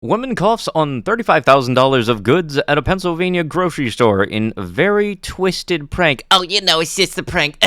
Woman coughs on $35,000 of goods at a Pennsylvania grocery store in very twisted prank. Oh, it's just a prank.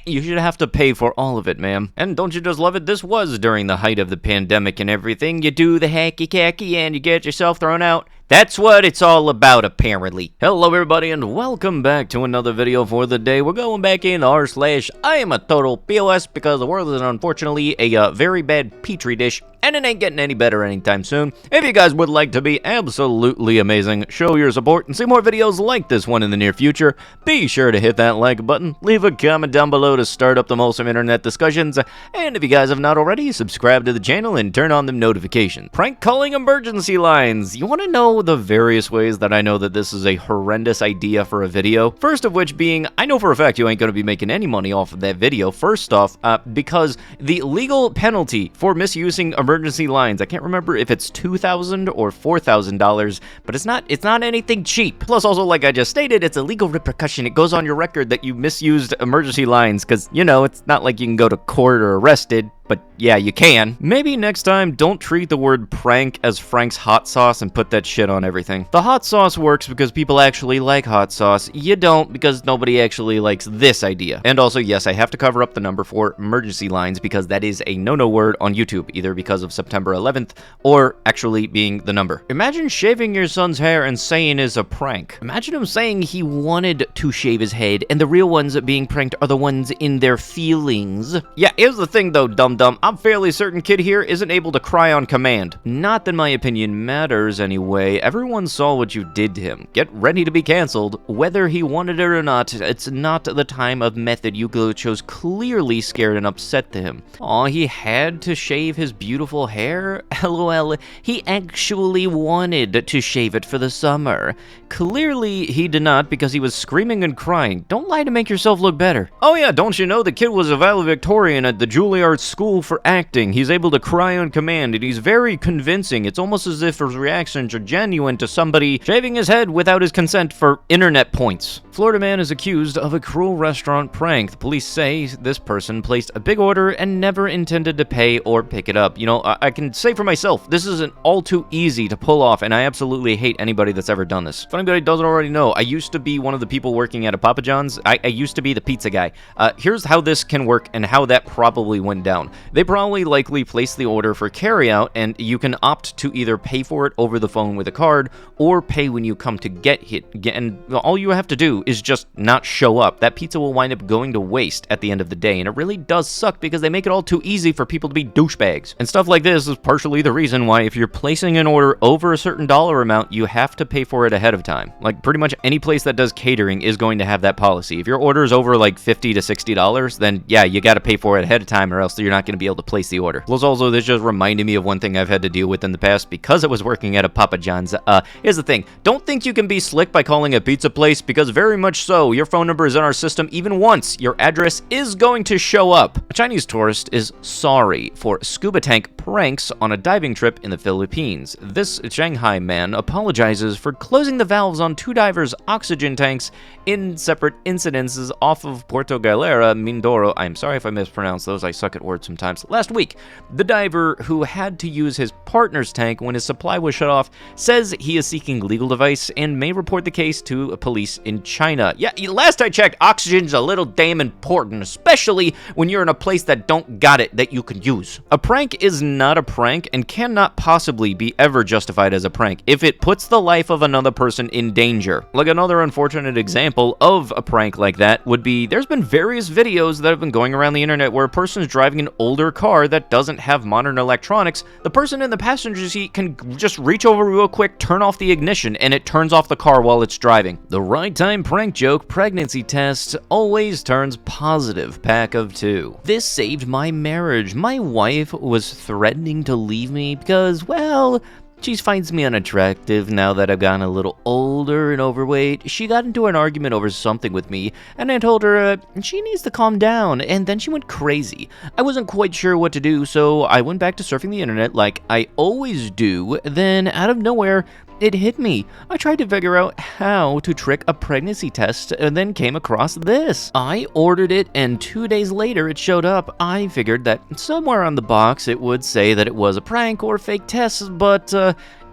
You should have to pay for all of it, ma'am. And don't you just love it? This was during the height of the pandemic and everything. You do the hacky-cacky and you get yourself thrown out. That's what it's all about, apparently. Hello, everybody, and welcome back to another video for the day. We're going back in r/iamatotalPOS because the world is unfortunately a very bad petri dish, and it ain't getting any better anytime soon. If you guys would like to be absolutely amazing, show your support, and see more videos like this one in the near future, be sure to hit that like button, leave a comment down below to start up the wholesome internet discussions, and if you guys have not already, subscribe to the channel and turn on the notifications. Prank calling emergency lines. You want to know the various ways that I know that this is a horrendous idea for a video? First of which being, I know for a fact you ain't going to be making any money off of that video, first off, because the legal penalty for misusing emergency lines, I can't remember if it's $2,000 or $4,000, but it's not anything cheap. Plus also, like I just stated, it's a legal repercussion. It goes on your record that you misused emergency lines, because, you know, it's not like you can go to court or arrested. But yeah, you can. Maybe next time, don't treat the word prank as Frank's hot sauce and put that shit on everything. The hot sauce works because people actually like hot sauce. You don't because nobody actually likes this idea. And also, yes, I have to cover up the number for emergency lines because that is a no-no word on YouTube, either because of September 11th or actually being the number. Imagine shaving your son's hair and saying is a prank. Imagine him saying he wanted to shave his head and the real ones being pranked are the ones in their feelings. Yeah, here's the thing though, dumb. I'm fairly certain kid here isn't able to cry on command. Not that my opinion matters anyway. Everyone saw what you did to him. Get ready to be canceled. Whether he wanted it or not, it's not the time of method you chose clearly scared and upset to him. Aw, he had to shave his beautiful hair? LOL, he actually wanted to shave it for the summer. Clearly, he did not because he was screaming and crying. Don't lie to make yourself look better. Oh yeah, don't you know the kid was a valedictorian at the Juilliard School for acting. He's able to cry on command, and he's very convincing. It's almost as if his reactions are genuine to somebody shaving his head without his consent for internet points. Florida man is accused of a cruel restaurant prank. The police say this person placed a big order and never intended to pay or pick it up. You know, I can say for myself, this isn't all too easy to pull off, and I absolutely hate anybody that's ever done this. If anybody doesn't already know, I used to be one of the people working at a Papa John's. I used to be the pizza guy. Here's how this can work and how that probably went down. They probably likely placed the order for carryout, and you can opt to either pay for it over the phone with a card or pay when you come to get it. And all you have to do is just not show up. That pizza will wind up going to waste at the end of the day, and it really does suck because they make it all too easy for people to be douchebags. And stuff like this is partially the reason why if you're placing an order over a certain dollar amount, you have to pay for it ahead of time. Like pretty much any place that does catering is going to have that policy. If your order is over like $50 to $60, then yeah, you got to pay for it ahead of time or else you're not going to be able to place the order. Plus also, this just reminded me of one thing I've had to deal with in the past because I was working at a Papa John's. Here's the thing. Don't think you can be slick by calling a pizza place because very much so, your phone number is in our system even once. Your address is going to show up. A Chinese tourist is sorry for scuba tank pranks on a diving trip in the Philippines. This Shanghai man apologizes for closing the valves on two divers' oxygen tanks in separate incidences off of Puerto Galera, Mindoro. I'm sorry if I mispronounced those. I suck at words sometimes. Last week, the diver who had to use his partner's tank when his supply was shut off says he is seeking legal advice and may report the case to police in China. Yeah, last I checked, oxygen's a little damn important, especially when you're in a place that don't got it that you can use. A prank is not a prank and cannot possibly be ever justified as a prank if it puts the life of another person in danger. Like another unfortunate example of a prank like that would be, there's been various videos that have been going around the internet where a person is driving an older car that doesn't have modern electronics. The person in the passenger seat can just reach over real quick, turn off the ignition, and it turns off the car while it's driving. The right time prank joke pregnancy test always turns positive. Pack of 2. This saved my marriage. My wife was threatening to leave me because, well, she finds me unattractive now that I've gotten a little older and overweight. She got into an argument over something with me, and I told her she needs to calm down, and then she went crazy. I wasn't quite sure what to do, so I went back to surfing the internet like I always do. Then, out of nowhere, it hit me. I tried to figure out how to trick a pregnancy test and then came across this. I ordered it and 2 days later it showed up. I figured that somewhere on the box it would say that it was a prank or fake test, but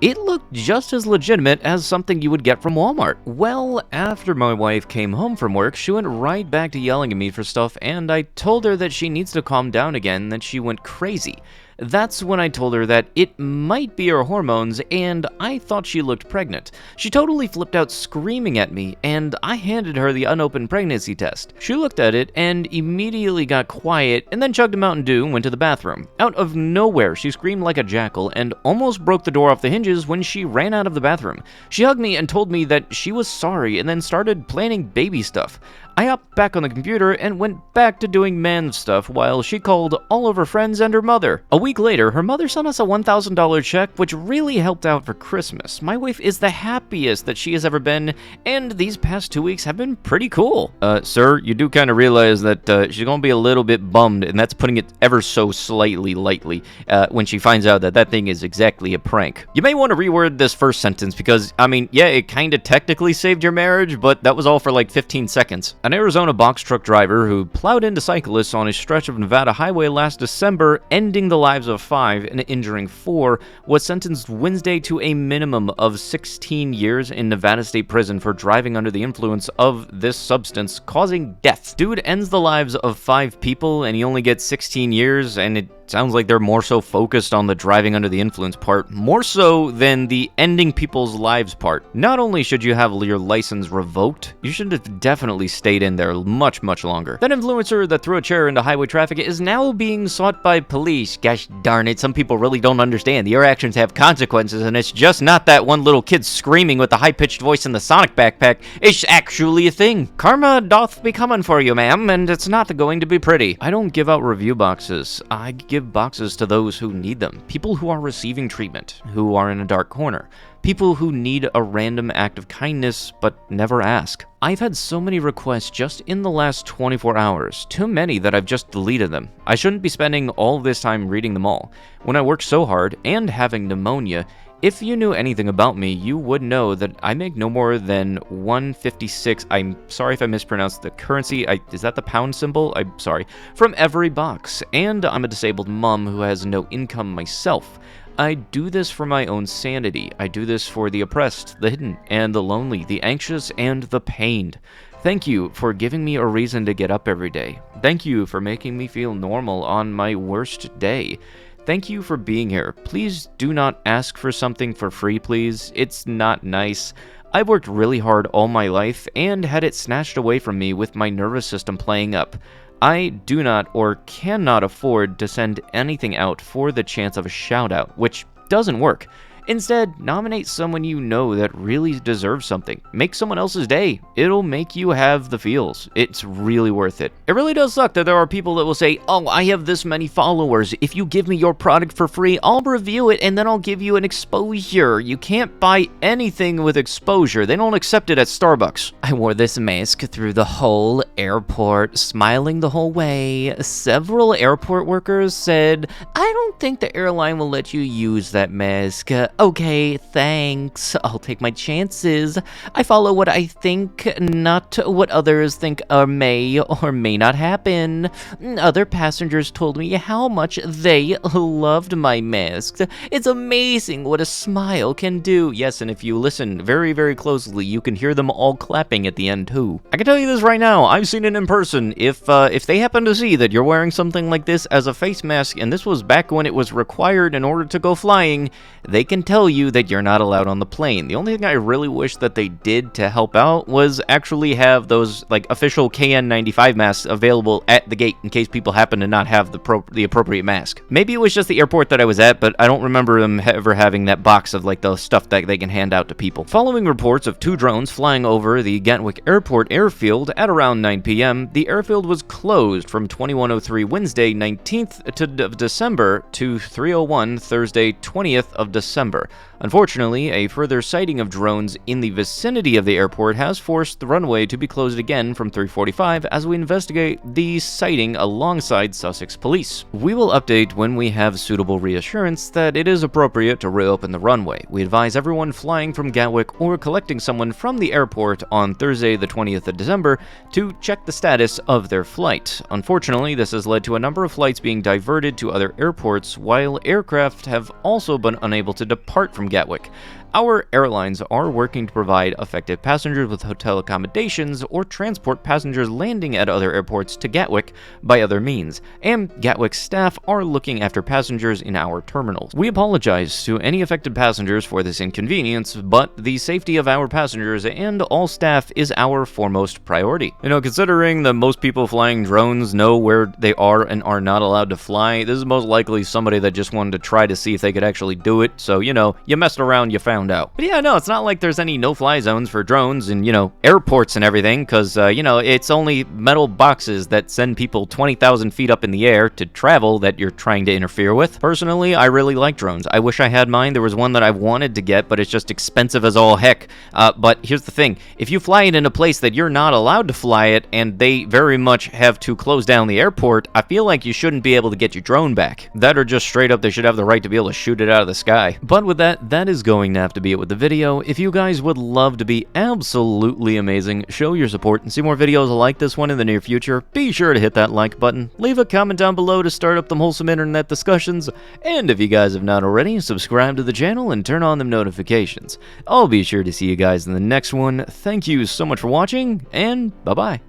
it looked just as legitimate as something you would get from Walmart. Well, after my wife came home from work, she went right back to yelling at me for stuff, and I told her that she needs to calm down again, that she went crazy. That's when I told her that it might be her hormones, and I thought she looked pregnant. She totally flipped out screaming at me, and I handed her the unopened pregnancy test. She looked at it and immediately got quiet, and then chugged a Mountain Dew and went to the bathroom. Out of nowhere, she screamed like a jackal and almost broke the door off the hinges when she ran out of the bathroom. She hugged me and told me that she was sorry and then started planning baby stuff. I hopped back on the computer and went back to doing man stuff while she called all of her friends and her mother. A week later, her mother sent us a $1,000 check, which really helped out for Christmas. My wife is the happiest that she has ever been, and these past 2 weeks have been pretty cool. Sir, you do kind of realize that she's gonna be a little bit bummed, and that's putting it ever so slightly lightly, when she finds out that that thing is exactly a prank. You may want to reword this first sentence because, I mean, yeah, it kind of technically saved your marriage, but that was all for like 15 seconds. An Arizona box truck driver who plowed into cyclists on a stretch of Nevada highway last December, ending the lives of 5 and injuring 4, was sentenced Wednesday to a minimum of 16 years in Nevada State Prison for driving under the influence of this substance, causing death. Dude ends the lives of 5 people and he only gets 16 years, and it sounds like they're more so focused on the driving under the influence part, more so than the ending people's lives part. Not only should you have your license revoked, you should have definitely stayed in there much, much longer. That influencer that threw a chair into highway traffic is now being sought by police. Gosh darn it, some people really don't understand. Your actions have consequences, and it's just not that one little kid screaming with the high-pitched voice in the Sonic backpack. It's actually a thing. Karma doth be coming for you, ma'am, and it's not going to be pretty. I don't give out review boxes. I give boxes to those who need them. People who are receiving treatment, who are in a dark corner. People who need a random act of kindness but never ask. I've had so many requests just in the last 24 hours, too many that I've just deleted them. I shouldn't be spending all this time reading them all. When I work so hard and having pneumonia, if you knew anything about me, you would know that I make no more than 156, I'm sorry if I mispronounced the currency, is that the pound symbol? I'm sorry, from every box, and I'm a disabled mom who has no income myself. I do this for my own sanity. I do this for the oppressed, the hidden, and the lonely, the anxious, and the pained. Thank you for giving me a reason to get up every day. Thank you for making me feel normal on my worst day. Thank you for being here. Please do not ask for something for free, please. It's not nice. I've worked really hard all my life and had it snatched away from me with my nervous system playing up. I do not or cannot afford to send anything out for the chance of a shout out, which doesn't work. Instead, nominate someone you know that really deserves something. Make someone else's day. It'll make you have the feels. It's really worth it. It really does suck that there are people that will say, oh, I have this many followers. If you give me your product for free, I'll review it and then I'll give you an exposure. You can't buy anything with exposure. They don't accept it at Starbucks. I wore this mask through the whole airport, smiling the whole way. Several airport workers said, I don't think the airline will let you use that mask. Okay, thanks. I'll take my chances. I follow what I think, not what others think may or may not happen. Other passengers told me how much they loved my mask. It's amazing what a smile can do. Yes, and if you listen very, very closely, you can hear them all clapping at the end too. I can tell you this right now, I've seen it in person. If they happen to see that you're wearing something like this as a face mask, and this was back when it was required in order to go flying, they can tell you that you're not allowed on the plane. The only thing I really wish that they did to help out was actually have those like official KN95 masks available at the gate in case people happen to not have the appropriate mask. Maybe it was just the airport that I was at, but I don't remember them ever having that box of like the stuff that they can hand out to people. Following reports of 2 drones flying over the Gatwick Airport airfield at around 9 p.m., the airfield was closed from 21:03 Wednesday 19th of December to 3:01 Thursday 20th of December. December. Unfortunately, a further sighting of drones in the vicinity of the airport has forced the runway to be closed again from 3:45 as we investigate the sighting alongside Sussex Police. We will update when we have suitable reassurance that it is appropriate to reopen the runway. We advise everyone flying from Gatwick or collecting someone from the airport on Thursday the 20th of December to check the status of their flight. Unfortunately, this has led to a number of flights being diverted to other airports, while aircraft have also been unable to depart from Gatwick. Our airlines are working to provide affected passengers with hotel accommodations or transport passengers landing at other airports to Gatwick by other means, and Gatwick staff are looking after passengers in our terminals. We apologize to any affected passengers for this inconvenience, but the safety of our passengers and all staff is our foremost priority. Considering that most people flying drones know where they are and are not allowed to fly, this is most likely somebody that just wanted to try to see if they could actually do it, so, you messed around, you found out. But yeah, no, it's not like there's any no-fly zones for drones in, airports and everything, because, it's only metal boxes that send people 20,000 feet up in the air to travel that you're trying to interfere with. Personally, I really like drones. I wish I had mine. There was one that I wanted to get, but it's just expensive as all heck. But here's the thing. If you fly it in a place that you're not allowed to fly it, and they very much have to close down the airport, I feel like you shouldn't be able to get your drone back. That or just straight up, they should have the right to be able to shoot it out of the sky. But with that is going to have to be it with the video. If you guys would love to be absolutely amazing, show your support, and see more videos like this one in the near future, be sure to hit that like button, leave a comment down below to start up them wholesome internet discussions, and if you guys have not already, subscribe to the channel and turn on them notifications. I'll be sure to see you guys in the next one. Thank you so much for watching, and bye-bye.